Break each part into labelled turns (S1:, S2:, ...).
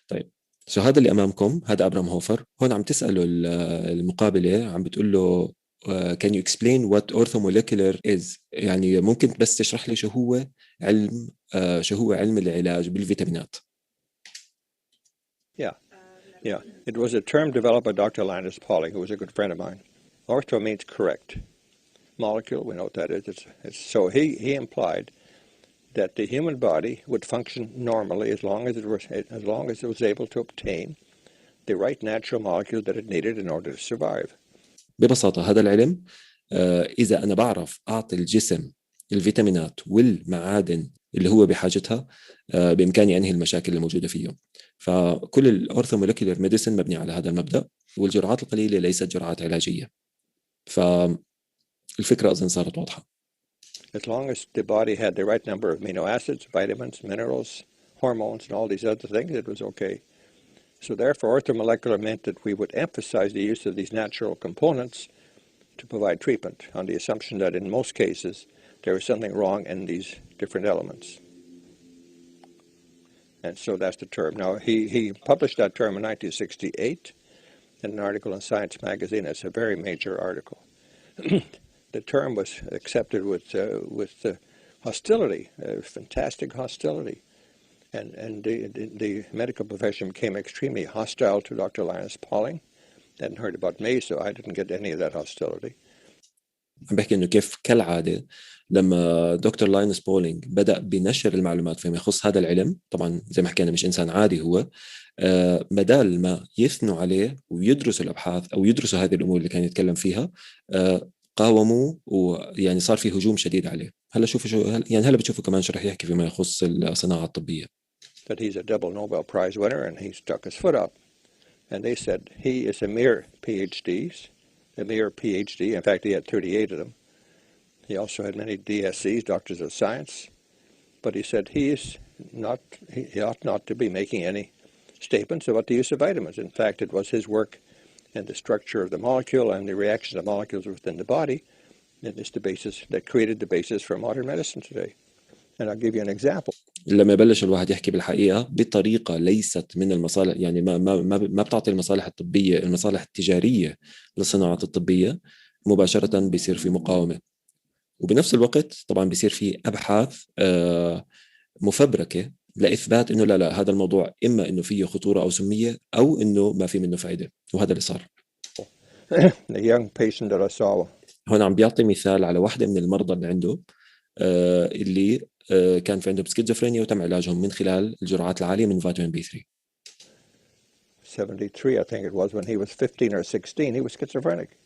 S1: طيب هذا اللي أمامكم هذا أبرام هوفر. هون عم تسأله المقابلة، عم بتقول له can you explain what orthomolecular is؟ يعني ممكن بس تشرح لي شو هو علم العلاج بالفيتامينات.
S2: Yeah. It was a term developed by Dr. Linus Pauling, who was a good friend of mine. Ortho means correct. Molecule, we know what that is. So he implied that the human body would function normally as long as it was able to obtain the right natural molecule that it needed in order to survive.
S1: ببساطة هذا العلم إذا أنا بعرف أعطي الجسم الفيتامينات والمعادن اللي هو بحاجتها بإمكاني أنهي المشاكل الموجودة فيه. فكل الأورثوموليكولر ميديسن مبني على هذا المبدأ، والجرعات القليلة ليست جرعات علاجية. فالفكرة أظن صارت واضحة.
S2: As long as the body had the right number of amino acids, vitamins, minerals, hormones, and all these other things, it was okay. So therefore, orthomolecular meant that we would emphasize the use of these natural components to provide treatment on the assumption that in most cases there was something wrong in these different elements. And so that's the term. Now, he published that term in 1968 in an article in Science magazine. It's a very major article. The term was accepted with hostility, fantastic hostility. And the medical profession became extremely hostile to Dr. Linus Pauling. Hadn't heard about me, so I didn't get any of that hostility.
S1: عم بحكي إنه كيف كالعادة لما دكتور لاينس بولينج بدأ بنشر المعلومات فيما يخص هذا العلم، طبعا زي ما حكينا مش إنسان عادي هو، بدال ما يثنوا عليه ويدرسوا الأبحاث أو يدرسوا هذه الأمور اللي كان يتكلم فيها، قاوموا، ويعني صار في هجوم شديد عليه. هلا شوفوا هلا بتشوفوا كمان شو رح يحكي فيما يخص الصناعة الطبية.
S2: That he's a double Nobel Prize winner and he stuck his foot up. And they said he is a mere PhD. In fact, he had 38 of them. He also had many DSCs, Doctors of Science. But he said he ought not to be making any statements about the use of vitamins. In fact, it was his work and the structure of the molecule and the reaction of molecules within the body that is the basis, that created the basis for modern medicine today. And I'll give you an example.
S1: لما يبلش الواحد يحكي بالحقيقة بطريقة ليست من المصالح، يعني ما بتعطي المصالح الطبية المصالح التجارية للصناعات الطبية، مباشرة بيصير في مقاومة. وبنفس الوقت طبعا بيصير في أبحاث مفبركة لإثبات إنه لا هذا الموضوع إما إنه فيه خطورة أو سمية أو إنه ما في منه فائدة، وهذا اللي صار.
S2: The young patient that I saw.
S1: هون عم بيعطي مثال على واحدة من المرضى اللي عنده اللي كان في عندهم سكيزوفرينيا وتم علاجهم من خلال الجرعات العالية من فيتامين بي 3.
S2: 73, I think it was, when he was 15 or 16, he was schizophrenic.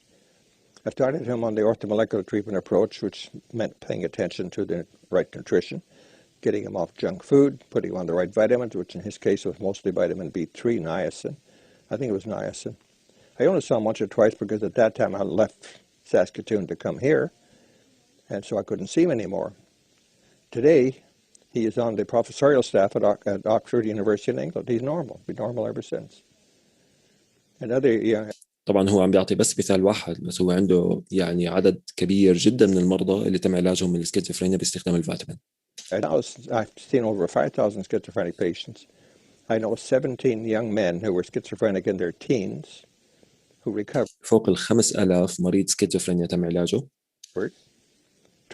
S2: I started him on the orthomolecular treatment approach, which meant paying attention to the right nutrition, getting him off junk food, putting him on the right vitamins, which in his case was mostly vitamin B3, niacin. I think it was niacin. I only saw him once or twice because at that time I left Saskatoon to come here, and so I couldn't see him anymore. Today, he is on the professorial staff at Oxford University in England. He's normal. Been normal ever since.
S1: طبعا هو عم بيعطي بس مثال واحد، بس هو عنده يعني عدد كبير جدا من المرضى اللي تم علاجهم من السكيزوفرينيا باستخدام الفيتامين.
S2: I've seen over 5,000 schizophrenic patients. I know 17 young men who were schizophrenic in their teens who recovered.
S1: فوق 5,000 مريض سكيزوفرينيا تم علاجه.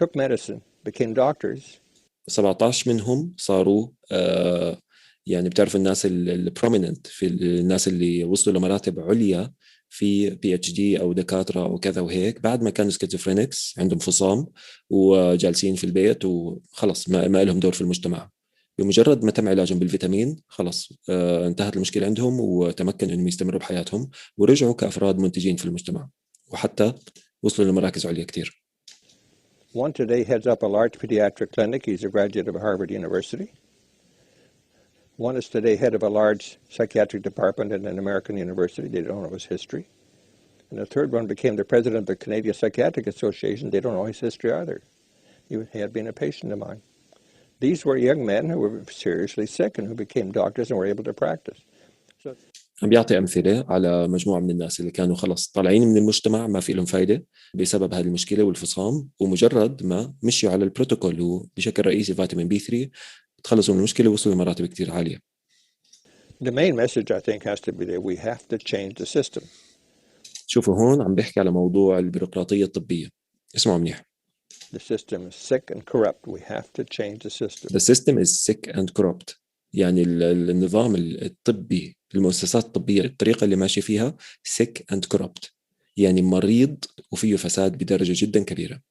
S2: Took medicine, became doctors.
S1: 17 منهم صاروا يعني بتعرف الناس البروميننت، في الناس اللي وصلوا لمراتب عليا في PhD أو دكاترة أو كذا وهيك، بعد ما كانوا سكيزوفرينكس عندهم فصام وجالسين في البيت وخلص ما لهم دور في المجتمع. بمجرد ما تم علاجهم بالفيتامين خلص انتهت المشكلة عندهم وتمكنوا أنهم يستمروا بحياتهم ورجعوا كأفراد منتجين في المجتمع، وحتى وصلوا لمراكز عليا كتير.
S2: One today heads up a large pediatric clinic. He's a graduate of Harvard University. One is today head of a large psychiatric department in an American university. They don't know his history. And the third one became the president of the Canadian Psychiatric Association. They don't know his history either. He had been a patient of mine. These were young men who were seriously sick and who became doctors and were able to practice.
S1: عم بيعطي أمثلة على مجموعة من الناس اللي كانوا خلص طالعين من المجتمع ما في لهم فايدة بسبب هذه المشكلة والفصام، ومجرد ما مشوا على البروتوكول وبشكل رئيسي فيتامين بي 3 تخلصوا من المشكلة ووصلوا لمراتب كتير عالية.
S2: The main message I think has to be that we have to change the system.
S1: شوفوا هون عم بيحكي على موضوع البيروقراطية الطبية. اسمعوا منيح.
S2: The system is sick and corrupt. We have to change the system.
S1: The system is sick and corrupt. يعني النظام الطبي، المؤسسات الطبية، الطريقة اللي ماشي فيها sick and corrupt، يعني مريض وفيه فساد بدرجة جدا كبيرة.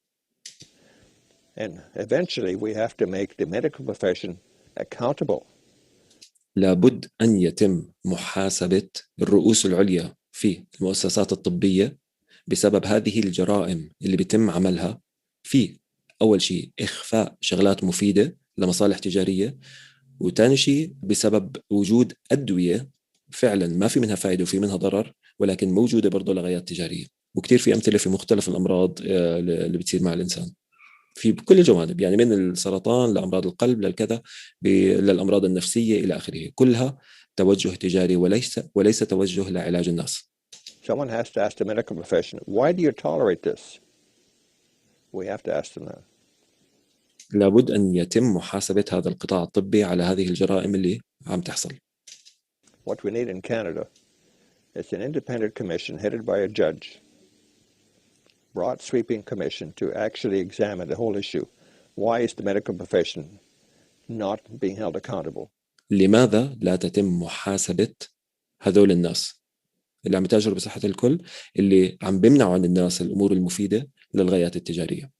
S2: And eventually we have to make the medical profession accountable.
S1: لابد أن يتم محاسبة الرؤوس العليا في المؤسسات الطبية بسبب هذه الجرائم اللي بيتم عملها في أول شيء إخفاء شغلات مفيدة لمصالح تجارية، وتاني شيء بسبب وجود أدوية فعلا ما في منها فائدة وفي منها ضرر، ولكن موجودة برضو لغايات تجارية. وكتير في أمثلة في مختلف الأمراض اللي بتصير مع الإنسان في كل الجوانب، يعني من السرطان لأمراض القلب للكذا للأمراض النفسية إلى آخره، كلها توجه تجاري وليس توجه لعلاج الناس.
S2: Someone has to ask the medical profession, why do you tolerate this? We have to ask them that.
S1: لابد أن يتم محاسبة هذا القطاع الطبي على هذه الجرائم اللي عم تحصل.
S2: What we need in Canada is an independent commission headed by a judge, broad sweeping commission to actually examine the whole issue. Why is the medical profession not being held accountable?
S1: لماذا لا تتم محاسبة هذول الناس اللي عم يتاجروا بصحة الكل، اللي عم بيمنعوا عن الناس الأمور المفيدة للغايات التجارية؟